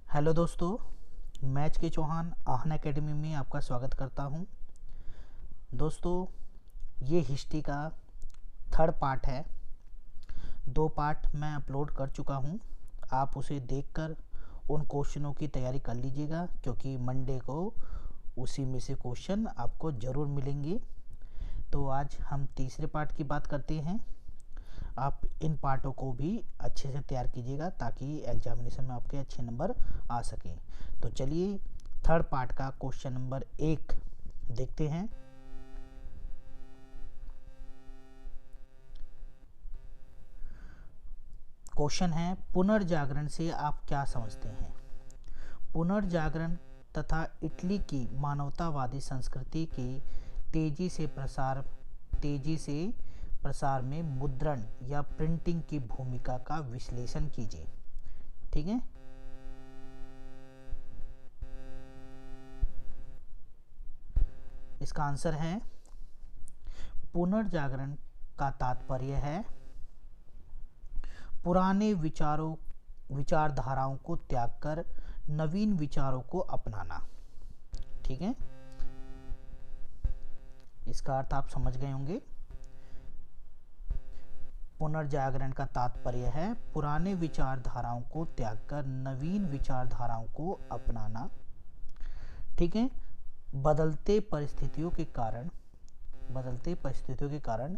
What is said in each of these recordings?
Hello दोस्तों, मैं के चौहान आहन एकेडमी में आपका स्वागत करता हूं। दोस्तों, ये हिस्ट्री का थर्ड पार्ट है। 2 पार्ट मैं अपलोड कर चुका हूं। आप उसे देखकर उन क्वेश्चनों की तैयारी कर लीजिएगा, क्योंकि मंडे को उसी में से क्वेश्चन आपको ज़रूर मिलेंगे। तो आज हम तीसरे पार्ट की बात करते हैं। आप इन पार्टों को भी अच्छे से तैयार कीजिएगा ताकि एग्जामिनेशन में आपके अच्छे नंबर आ सकें। तो चलिए थर्ड पार्ट का क्वेश्चन नंबर 1 देखते हैं। क्वेश्चन है, पुनर्जागरण से आप क्या समझते हैं? पुनर्जागरण तथा इटली की मानवतावादी संस्कृति के तेजी से प्रसार में मुद्रण या प्रिंटिंग की भूमिका का विश्लेषण कीजिए। ठीक है, इसका आंसर है पुनर्जागरण का तात्पर्य है पुराने विचारधाराओं को त्याग कर नवीन विचारों को अपनाना। ठीक है, इसका अर्थ आप समझ गए होंगे। पुनर्जागरण का तात्पर्य है पुराने विचारधाराओं को त्याग कर नवीन विचारधाराओं को अपनाना। ठीक है, बदलते परिस्थितियों के कारण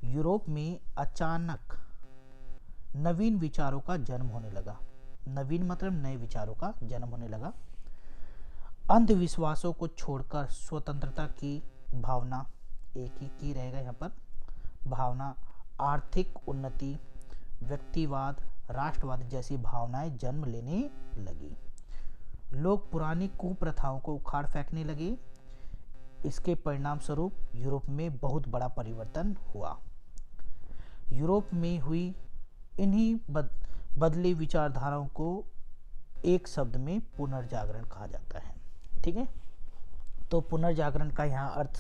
यूरोप में अचानक नवीन विचारों का जन्म होने लगा। नवीन मतलब नए विचारों का जन्म होने लगा। अंधविश्वासों को छोड़कर स्वतंत्रता की भावना, एक ही की रहेगा यहाँ पर भावना, आर्थिक उन्नति, व्यक्तिवाद, राष्ट्रवाद जैसी भावनाएं जन्म लेने लगी। लोग पुरानी कुप्रथाओं को उखाड़ फेंकने लगे। इसके परिणाम स्वरूप यूरोप में बहुत बड़ा परिवर्तन हुआ। यूरोप में हुई इन्हीं बदली विचारधाराओं को एक शब्द में पुनर्जागरण कहा जाता है। ठीक है, तो पुनर्जागरण का यहाँ अर्थ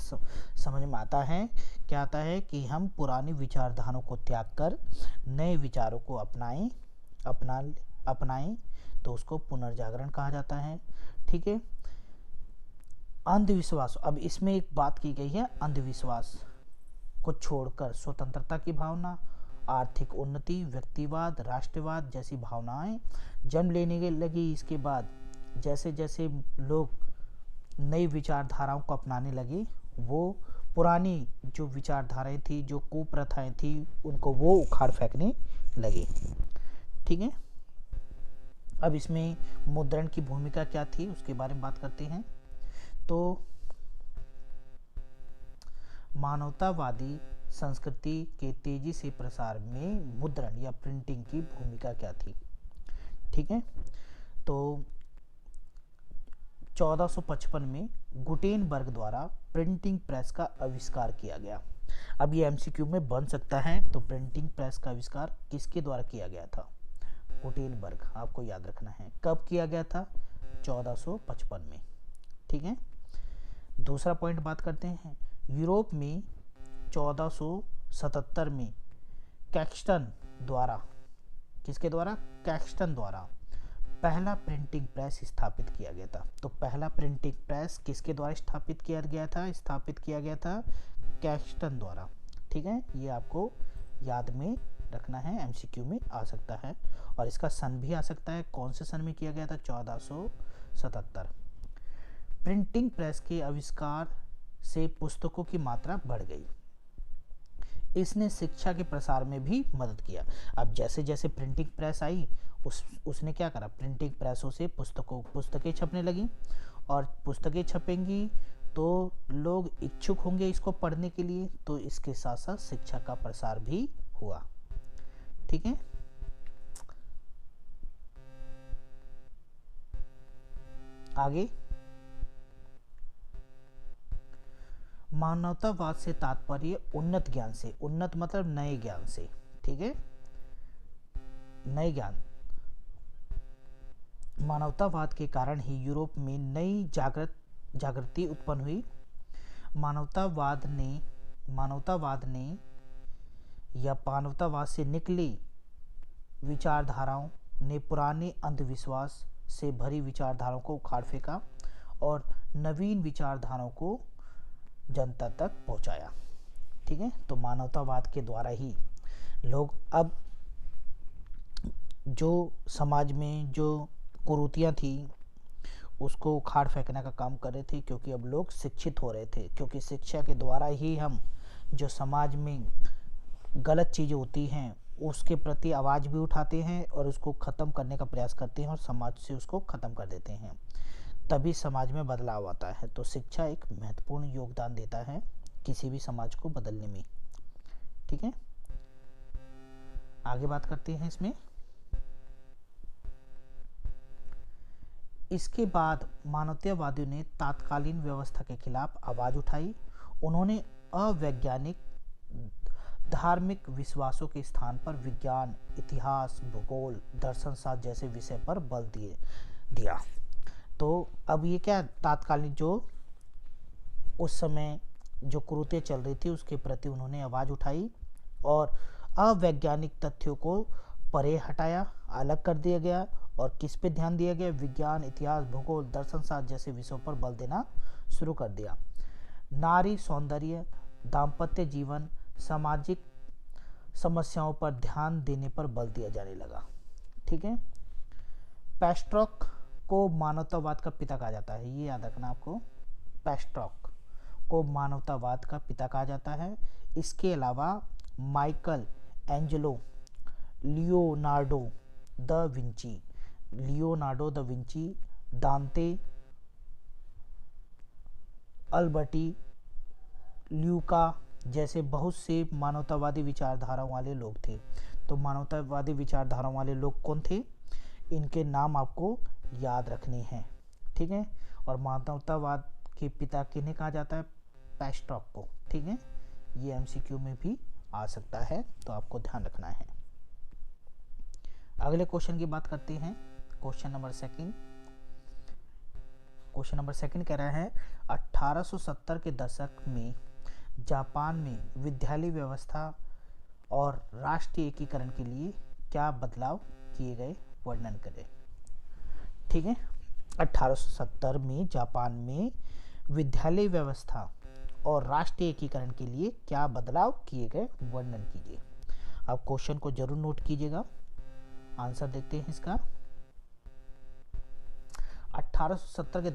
समझ में आता है। क्या आता है कि हम पुरानी विचारधाराओं को त्याग कर नए विचारों को अपनाएं तो उसको पुनर्जागरण कहा जाता है। ठीक है, अंधविश्वास, अब इसमें एक बात की गई है, अंधविश्वास को छोड़कर स्वतंत्रता की भावना, आर्थिक उन्नति, व्यक्तिवाद, राष्ट्रवाद जैसी भावनाएं जन्म लेने लगी। इसके बाद जैसे जैसे लोग नई विचारधाराओं को अपनाने लगे, वो पुरानी जो विचारधाराएं थी, जो कुप्रथाएं थी, उनको वो उखाड़ फेंकने लगे। ठीक है, अब इसमें मुद्रण की भूमिका क्या थी उसके बारे में बात करते हैं। तो मानवतावादी संस्कृति के तेजी से प्रसार में मुद्रण या प्रिंटिंग की भूमिका क्या थी? ठीक है, तो 1455 में गुटेनबर्ग द्वारा प्रिंटिंग प्रेस का आविष्कार किया गया। अब ये एमसीक्यू में बन सकता है। तो प्रिंटिंग प्रेस का आविष्कार किसके द्वारा किया गया था? गुटेनबर्ग, आपको याद रखना है। कब किया गया था? 1455 में। ठीक है, दूसरा पॉइंट बात करते हैं। यूरोप में 1477 में कैक्सटन द्वारा, किसके द्वारा? कैक्सटन द्वारा पहला प्रिंटिंग प्रेस स्थापित किया गया था। तो पहला प्रिंटिंग प्रेस किसके द्वारा स्थापित किया गया था? कैक्सटन द्वारा। ठीक है, ये आपको याद में रखना है, एमसीक्यू में आ सकता है। और इसका सन भी आ सकता है, कौन से सन में किया गया था? 1477। प्रिंटिंग प्रेस के आविष्कार से पुस्तकों की मात्रा बढ़ गई। इसने शिक्षा के प्रसार में भी मदद किया। अब जैसे जैसे प्रिंटिंग प्रेस आई, उसने क्या करा? प्रिंटिंग प्रेसों से पुस्तकें छपने लगी, और पुस्तकें छपेंगी तो लोग इच्छुक होंगे इसको पढ़ने के लिए, तो इसके साथ साथ शिक्षा का प्रसार भी हुआ। ठीक है, आगे मानवतावाद से तात्पर्य उन्नत ज्ञान से, उन्नत मतलब नए ज्ञान से। ठीक है, नए ज्ञान, मानवतावाद के कारण ही यूरोप में नई जागृति उत्पन्न हुई। मानवतावाद से निकली विचारधाराओं ने पुराने अंधविश्वास, से भरी विचारधाराओं को उखाड़ फेंका और नवीन विचारधाराओं को जनता तक पहुंचाया। ठीक है, तो मानवतावाद के द्वारा ही लोग अब जो समाज में जो कुरीतियाँ थी उसको उखाड़ फेंकने का काम कर रहे थे, क्योंकि अब लोग शिक्षित हो रहे थे। क्योंकि शिक्षा के द्वारा ही हम जो समाज में गलत चीज़ें होती हैं उसके प्रति आवाज़ भी उठाते हैं और उसको ख़त्म करने का प्रयास करते हैं और समाज से उसको ख़त्म कर देते हैं, तभी समाज में बदलाव आता है। तो शिक्षा एक महत्वपूर्ण योगदान देता है किसी भी समाज को बदलने में। ठीक है, आगे बात करते हैं इसमें। इसके बाद मानवतावादियों ने तात्कालीन व्यवस्था के खिलाफ आवाज उठाई। उन्होंने अवैज्ञानिक धार्मिक विश्वासों के स्थान पर विज्ञान, इतिहास, भूगोल, दर्शन शास्त्र जैसे विषय पर बल दिया। तो अब ये क्या, तात्कालिक जो उस समय जो कुरीतियाँ चल रही थी उसके प्रति उन्होंने आवाज़ उठाई और अवैज्ञानिक तथ्यों को परे हटाया, अलग कर दिया गया और किस पे ध्यान दिया गया, विज्ञान, इतिहास, भूगोल, दर्शन शास्त्र जैसे विषयों पर बल देना शुरू कर दिया। नारी सौंदर्य, दाम्पत्य जीवन, सामाजिक समस्याओं पर ध्यान देने पर बल दिया जाने लगा। ठीक है, पैस्ट्रॉक को मानवतावाद का पिता कहा जाता है, ये याद रखना आपको, पैस्ट्रॉक को मानवतावाद का पिता कहा जाता है। इसके अलावा Michael Angelo, Leonardo da Vinci, दांते अल्बर्टी, ल्यूका जैसे बहुत से मानवतावादी विचारधाराओं वाले लोग थे। तो मानवतावादी विचारधाराओं वाले लोग कौन थे, इनके नाम आपको याद रखने हैं। ठीक है, और मानवतावाद के पिता किन्हें कहा जाता है, पैस्ट्रॉक को। ठीक है, ये एमसीक्यू में भी आ सकता है, तो आपको ध्यान रखना है। अगले क्वेश्चन की बात करते हैं। क्वेश्चन नंबर सेकंड कह रहा है 1870 के दशक में जापान में विद्यालय व्यवस्था और राष्ट्रीय एकीकरण के लिए क्या बदलाव किए गए, वर्णन करें। ठीक है, 1870 में जापान में विद्यालय व्यवस्था और राष्ट्रीय एकीकरण के लिए क्या बदलाव किए गए, वर्णन कीजिए। आप क्वेश्चन को जरूर नोट कीजिएगा। आंसर देखते हैं इसका। 1870 के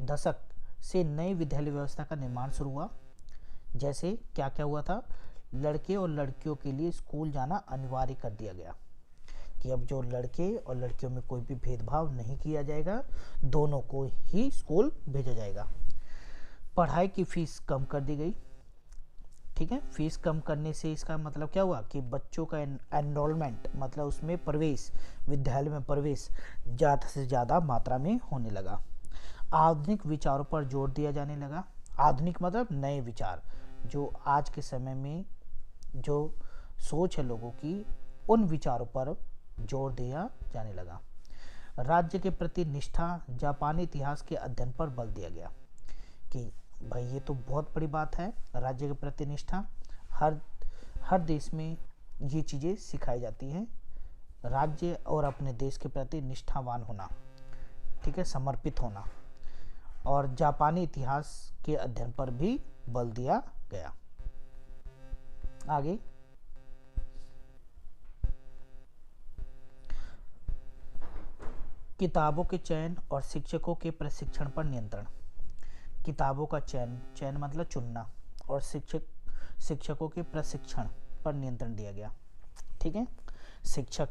दशक से नई विद्यालय व्यवस्था का निर्माण शुरू हुआ। जैसे क्या क्या हुआ था, लड़के और लड़कियों के लिए स्कूल जाना अनिवार्य कर दिया गया कि अब जो लड़के और लड़कियों में कोई भी भेदभाव नहीं किया जाएगा, दोनों को ही स्कूल भेजा जाएगा। पढ़ाई की फीस कम कर दी गई। ठीक है, फीस कम करने से इसका मतलब क्या हुआ कि बच्चों का एनरोलमेंट, मतलब उसमें प्रवेश, विद्यालय में प्रवेश ज़्यादा से ज़्यादा मात्रा में होने लगा। आधुनिक विचारों पर जोर दिया जाने लगा। आधुनिक मतलब नए विचार, जो आज के समय में जो सोच है लोगों की, उन विचारों पर जोर दिया जाने लगा। राज्य के प्रति निष्ठा, जापानी इतिहास के अध्ययन पर बल दिया गया कि भाई ये तो बहुत बड़ी बात है, राज्य के प्रति निष्ठा। हर देश में ये चीज़ें सिखाई जाती हैं, राज्य और अपने देश के प्रति निष्ठावान होना, ठीक है, समर्पित होना। और जापानी इतिहास के अध्ययन पर भी बल दिया गया। आगे किताबों के चयन और शिक्षकों के प्रशिक्षण पर नियंत्रण। किताबों का चयन मतलब चुनना, और शिक्षकों के प्रशिक्षण पर नियंत्रण दिया गया। ठीक है, शिक्षक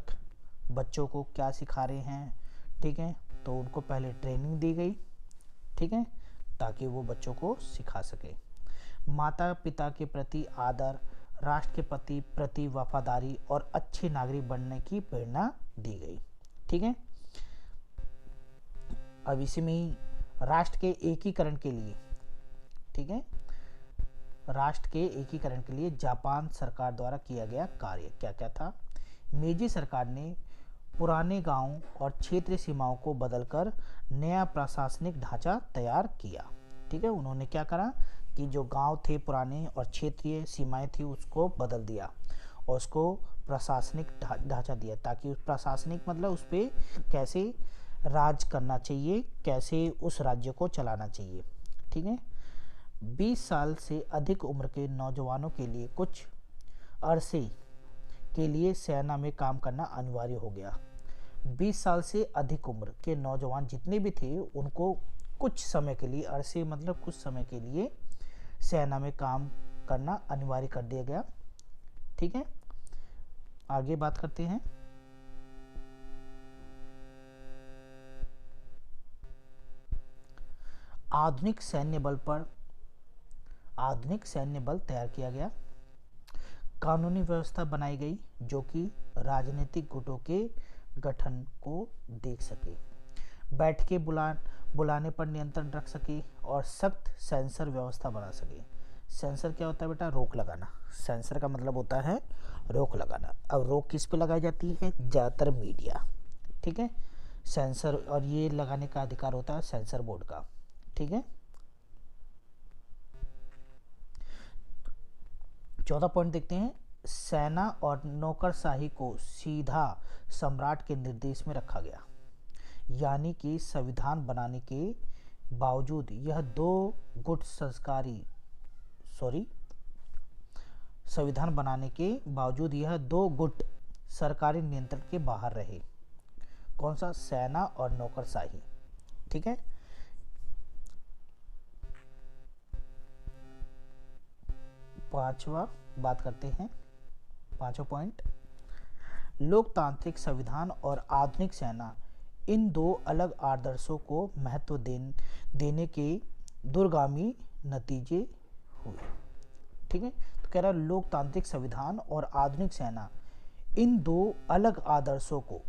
बच्चों को क्या सिखा रहे हैं, ठीक है, तो उनको पहले ट्रेनिंग दी गई, ठीक है, ताकि वो बच्चों को सिखा सके। माता पिता के प्रति आदर, राष्ट्र के प्रति वफादारी और अच्छे नागरिक बनने की प्रेरणा दी गई। ठीक है, अब इसी में ही राष्ट्र के एकीकरण के लिए, ठीक है, राष्ट्र के एकीकरण के लिए जापान सरकार द्वारा किया गया कार्य क्या क्या था। मेजी सरकार ने पुराने गांवों और क्षेत्रीय सीमाओं को बदलकर नया प्रशासनिक ढांचा तैयार किया। ठीक है, उन्होंने क्या करा कि जो गांव थे पुराने और क्षेत्रीय सीमाएं थी उसको बदल दिया और उसको प्रशासनिक ढांचा दिया, ताकि उस प्रशासनिक मतलब उस पर कैसे राज करना चाहिए, कैसे उस राज्य को चलाना चाहिए। ठीक है। 20 साल से अधिक उम्र के नौजवानों के लिए कुछ अरसे के लिए सेना में काम करना अनिवार्य हो गया। 20 साल से अधिक उम्र के नौजवान जितने भी थे उनको कुछ समय के लिए, अरसे मतलब कुछ समय के लिए सेना में काम करना अनिवार्य कर दिया गया। ठीक है, आगे बात करते हैं। आधुनिक सैन्य बल तैयार किया गया। कानूनी व्यवस्था बनाई गई जो कि राजनीतिक गुटों के गठन को देख सके, बैठकें बुलाने पर नियंत्रण रख सके और सख्त सेंसर व्यवस्था बना सके। सेंसर क्या होता है बेटा? रोक लगाना। सेंसर का मतलब होता है रोक लगाना। अब रोक किस पे लगाई जाती है? ज़्यादातर मीडिया। ठीक है, सेंसर, और ये लगाने का अधिकार होता है सेंसर बोर्ड का। ठीक है, 14 पॉइंट देखते हैं। सेना और नौकरशाही को सीधा सम्राट के निर्देश में रखा गया, यानी कि संविधान बनाने के बावजूद यह दो गुट संविधान बनाने के बावजूद यह दो गुट सरकारी नियंत्रण के बाहर रहे। कौन सा? सेना और नौकरशाही। ठीक है, पांचवा बात करते हैं, पांचवा पॉइंट। लोकतांत्रिक संविधान और आधुनिक सेना, इन दो अलग आदर्शों को महत्व देने के दूरगामी नतीजे हुए। ठीक है, तो कह रहा है लोकतांत्रिक संविधान और आधुनिक सेना, इन दो अलग आदर्शों को,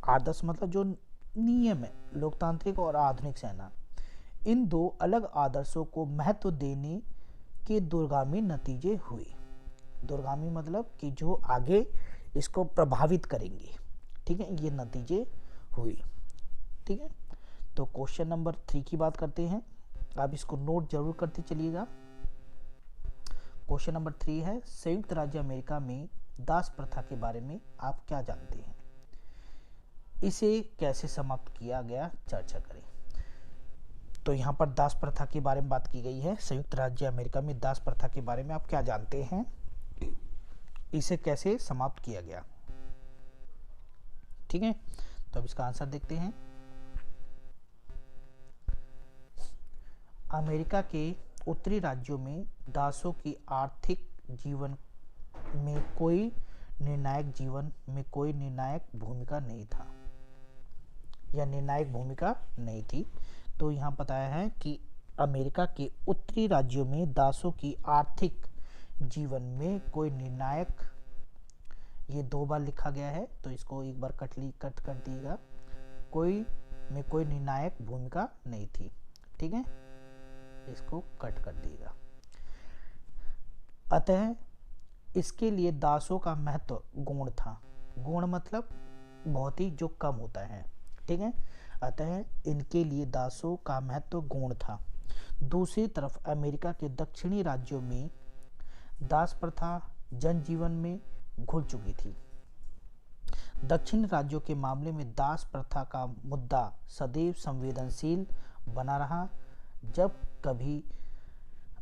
आदर्श मतलब जो नियम है, लोकतांत्रिक और आधुनिक सेना, इन दो अलग आदर्शों को महत्व देने के दूरगामी नतीजे हुए। दूरगामी मतलब कि जो आगे इसको प्रभावित करेंगे। ठीक है, ये नतीजे हुए। ठीक है, तो क्वेश्चन नंबर 3 की बात करते हैं। आप इसको नोट जरूर करते चलिएगा। क्वेश्चन नंबर 3 है, संयुक्त राज्य अमेरिका में दास प्रथा के बारे में आप क्या जानते हैं? इसे कैसे समाप्त किया गया, चर्चा करें। तो यहाँ पर दास प्रथा के बारे में बात की गई है। संयुक्त राज्य अमेरिका में दास प्रथा के बारे में आप क्या जानते हैं? इसे कैसे समाप्त किया गया? ठीक है, तो अब इसका आंसर देखते हैं। अमेरिका के उत्तरी राज्यों में दासों की आर्थिक जीवन में कोई निर्णायक भूमिका नहीं था, या निर्णायक भूमिका नहीं थी। तो यहाँ बताया है कि अमेरिका के उत्तरी राज्यों में दासों की आर्थिक जीवन में कोई निर्णायक, ये 2 बार लिखा गया है तो इसको एक बार कट कर दिएगा, कोई निर्णायक भूमिका नहीं थी। ठीक है, इसको कट कर दिएगा। अतः इसके लिए दासों का महत्व गौण था। गौण मतलब बहुत ही जो कम होता है। ठीक है, अतः इनके लिए दासों का महत्व गौण था। दूसरी तरफ अमेरिका के दक्षिणी राज्यों में दास प्रथा जनजीवन में घुल चुकी थी। दक्षिण राज्यों के मामले में दास प्रथा का मुद्दा सदैव संवेदनशील बना रहा। जब कभी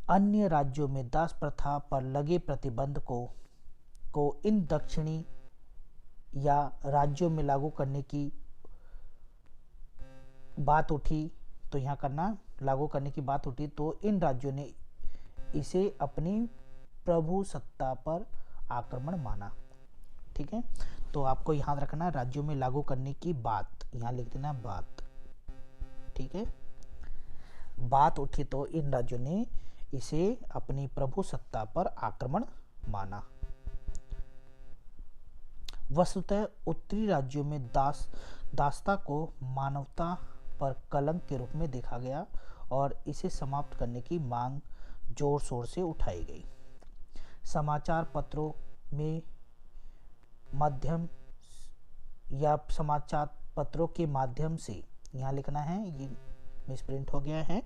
अन्य राज्यों में दास प्रथा पर लगे प्रतिबंध को इन दक्षिणी या राज्यों में लागू करने की बात उठी, तो यहाँ लागू करने की बात उठी, तो इन राज्यों ने इसे अपनी प्रभुसत्ता पर आक्रमण माना। ठीक है, तो आपको याद रखना, राज्यों में लागू करने की बात, यहाँ लिख देना बात। ठीक है, बात उठी तो इन राज्यों ने इसे अपनी प्रभुसत्ता पर आक्रमण माना। वस्तुतः उत्तरी राज्यों में दासता को मानवता पर कलंक के रूप में देखा गया और इसे समाप्त करने की मांग जोर शोर से उठाई गई। समाचार पत्रों में समाचार पत्रों के माध्यम से, यहाँ लिखना है, ये मिसप्रिंट हो गया है,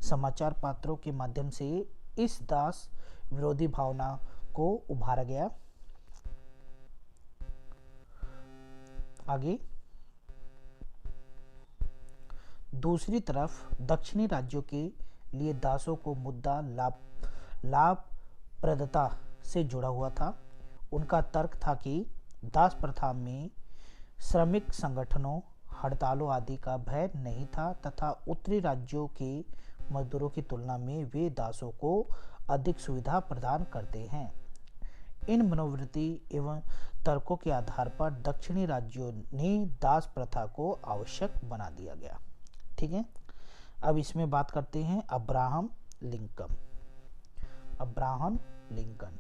समाचार पत्रों के माध्यम से इस दास विरोधी भावना को उभारा गया। आगे दूसरी तरफ दक्षिणी राज्यों के लिए दासों को मुद्दा लाभप्रदता से जुड़ा हुआ था। उनका तर्क था कि दास प्रथा में श्रमिक संगठनों, हड़तालों आदि का भय नहीं था तथा उत्तरी राज्यों के मजदूरों की तुलना में वे दासों को अधिक सुविधा प्रदान करते हैं। इन मनोवृत्ति एवं तर्कों के आधार पर दक्षिणी राज्यों ने दास प्रथा को आवश्यक बना दिया गया। ठीक है, अब इसमें बात करते हैं अब्राहम लिंकन। अब्राहम लिंकन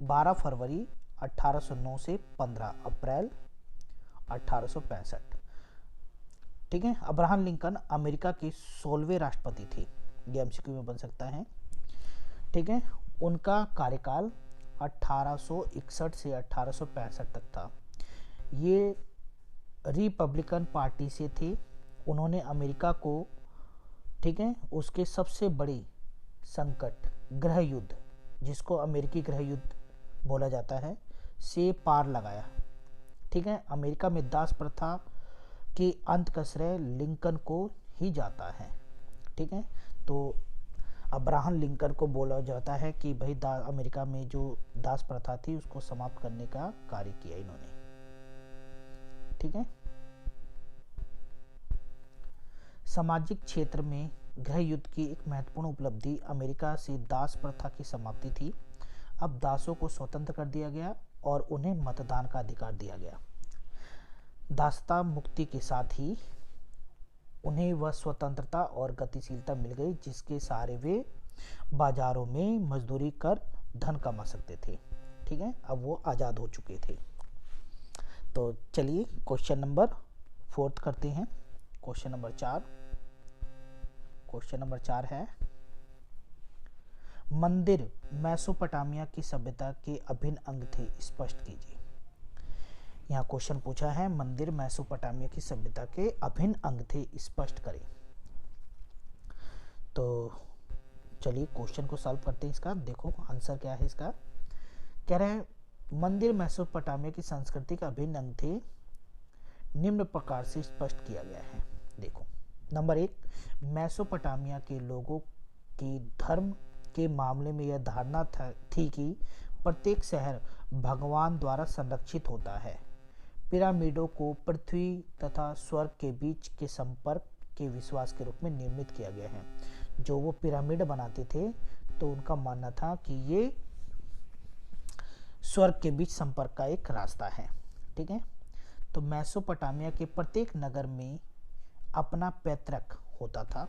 12 फरवरी 1809 से 15 अप्रैल 1865। ठीक है, अब्राहम लिंकन अमेरिका के 16वें राष्ट्रपति थे। ये एमसीक्यू में बन सकता है। ठीक है, उनका कार्यकाल 1861 से 1865 तक था। ये रिपब्लिकन पार्टी से थे। उन्होंने अमेरिका को, ठीक है, उसके सबसे बड़े संकट गृह युद्ध, जिसको अमेरिकी गृह युद्ध बोला जाता है, से पार लगाया। ठीक है, अमेरिका में दास प्रथा के अंत का श्रेय लिंकन को ही जाता है। ठीक है, तो अब्राहम लिंकन को बोला जाता है कि भाई अमेरिका में जो दास प्रथा थी उसको समाप्त करने का कार्य किया इन्होंने। ठीक है, सामाजिक क्षेत्र में गृह युद्ध की एक महत्वपूर्ण उपलब्धि अमेरिका से दास प्रथा की समाप्ति थी। अब दासों को स्वतंत्र कर दिया गया और उन्हें मतदान का अधिकार दिया गया। दासता मुक्ति के साथ ही उन्हें वह स्वतंत्रता और गतिशीलता मिल गई जिसके सहारे वे बाजारों में मजदूरी कर धन कमा सकते थे। ठीक है, अब वो आज़ाद हो चुके थे। तो चलिए क्वेश्चन नंबर 4 करते हैं। क्वेश्चन नंबर 4 है, मंदिर मेसोपोटामिया की सभ्यता के अभिन्न अंग थे, स्पष्ट कीजिए। यहाँ क्वेश्चन पूछा है, मंदिर मेसोपोटामिया की सभ्यता के अभिन्न अंग थे, स्पष्ट करें। तो चलिए क्वेश्चन को सॉल्व करते हैं। इसका देखो आंसर क्या है। इसका कह रहे हैं मंदिर मेसोपोटामिया की संस्कृति का अभिन्न अंग थे, निम्न प्रकार से स्पष्ट किया गया है। देखो, नंबर 1, मेसोपोटामिया के लोगों की धर्म के मामले में यह धारणा थी कि प्रत्येक शहर भगवान द्वारा संरक्षित होता है। पिरामिडों को पृथ्वी तथा स्वर्ग के बीच के संपर्क के विश्वास के रूप में निर्मित किया गया है। जो वो पिरामिड बनाते थे तो उनका मानना था कि ये स्वर्ग के बीच संपर्क का एक रास्ता है। ठीक है, तो मेसोपोटामिया के प्रत्येक नगर में अपना पैतृक होता था।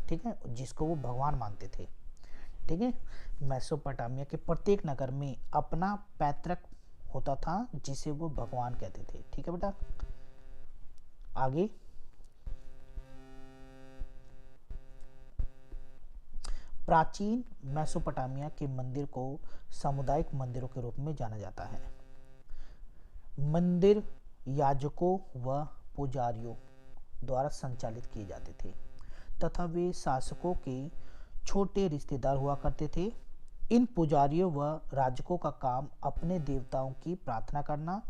ठीक है, जिसको वो भगवान मानते थे। ठीक है, मेसोपोटामिया के प्रत्येक नगर में अपना पैतृक होता था जिसे वो भगवान कहते थे। ठीक है बेटा, आगे प्राचीन मेसोपोटामिया के मंदिर को सामुदायिक मंदिरों के रूप में जाना जाता है। मंदिर याजकों व पुजारियों द्वारा संचालित किए जाते थे तथा वे शासकों के छोटे रिश्तेदार हुआ करते थे। इन पुजारियों व राजकों का काम अपने देवताओं की प्रार्थना करना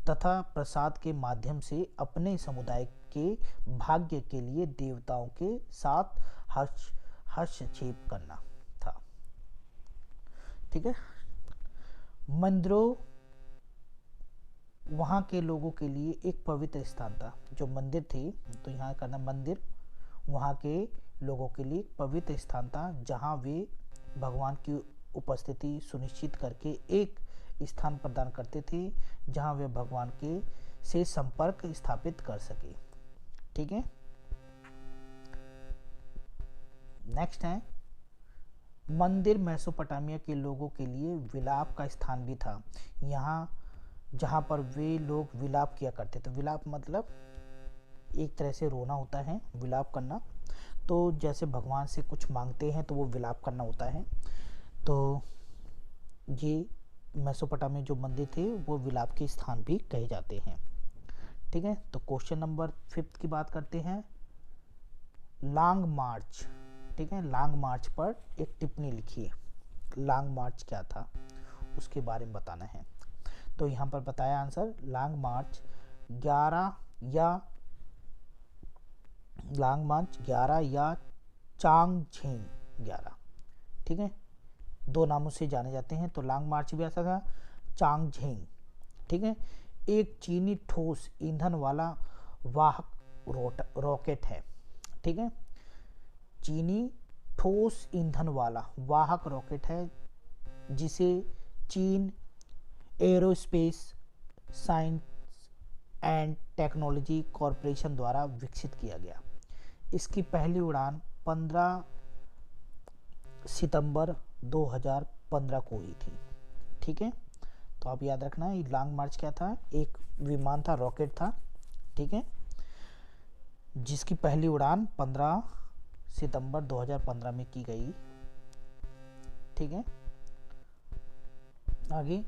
तथा प्रसाद के माध्यम से अपने समुदाय के भाग्य के लिए देवताओं के साथ हस्तक्षेप करना था। ठीक है, मंदिरों वहाँ के लोगों के लिए एक पवित्र स्थान था। जो मंदिर थे, तो यहाँ करना मंदिर वहाँ के लोगों के लिए पवित्र स्थान था जहाँ वे भगवान की उपस्थिति सुनिश्चित करके एक स्थान प्रदान करते थे जहाँ वे भगवान के से संपर्क स्थापित कर सके। ठीक है, नेक्स्ट है, मंदिर मेसोपोटामिया के लोगों के लिए विलाप का स्थान भी था। यहाँ जहाँ पर वे लोग विलाप किया करते थे। विलाप मतलब एक तरह से रोना होता है, विलाप करना। तो जैसे भगवान से कुछ मांगते हैं तो वो विलाप करना होता है। तो ये मेसोपोटामिया जो मंदिर थे वो विलाप के स्थान भी कहे जाते हैं। ठीक है, तो क्वेश्चन नंबर 5 की बात करते हैं, लॉन्ग मार्च। ठीक है, लॉन्ग मार्च पर एक टिप्पणी लिखिए। लॉन्ग मार्च क्या था उसके बारे में बताना है। तो यहाँ पर बताया आंसर लॉन्ग मार्च 11 या चांगझेंग 11, ठीक है, दो नामों से जाने जाते हैं। तो लॉन्ग मार्च भी ऐसा था, चांगझेंग, ठीक है। एक चीनी ठोस ईंधन वाला वाहक रॉकेट है, ठीक है, चीनी ठोस ईंधन वाला वाहक रॉकेट है जिसे चीन aerospace science and technology corporation द्वारा विकसित किया गया। इसकी पहली उड़ान 15 सितंबर 2015 को हुई थी, ठीक है। तो आप याद रखना, ये लॉन्ग मार्च क्या था, एक विमान था, रॉकेट था, ठीक है, जिसकी पहली उड़ान 15 सितंबर 2015 में की गई, ठीक है। आगे,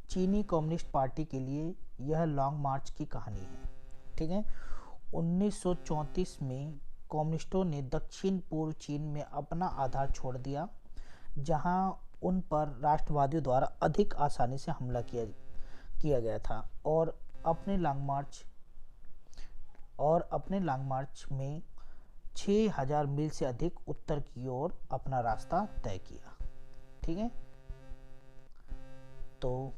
चीनी कम्युनिस्ट पार्टी के लिए यह लॉन्ग मार्च की कहानी है, ठीक है। 1934 में कम्युनिस्टों ने दक्षिण पूर्व चीन में अपना आधार छोड़ दिया, जहां उन पर राष्ट्रवादियों द्वारा अधिक आसानी से हमला किया गया था, और अपने लॉन्ग मार्च में 6000 मील से अधिक उत्तर की ओर अपना रास्ता तय किया, ठीक है। तो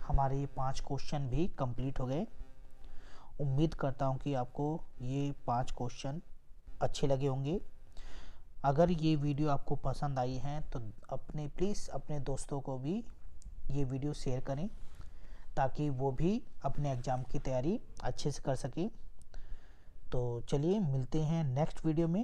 हमारे ये 5 क्वेश्चन भी कंप्लीट हो गए। उम्मीद करता हूँ कि आपको ये 5 क्वेश्चन अच्छे लगे होंगे। अगर ये वीडियो आपको पसंद आई है तो प्लीज़ अपने दोस्तों को भी ये वीडियो शेयर करें, ताकि वो भी अपने एग्ज़ाम की तैयारी अच्छे से कर सकें। तो चलिए मिलते हैं नेक्स्ट वीडियो में।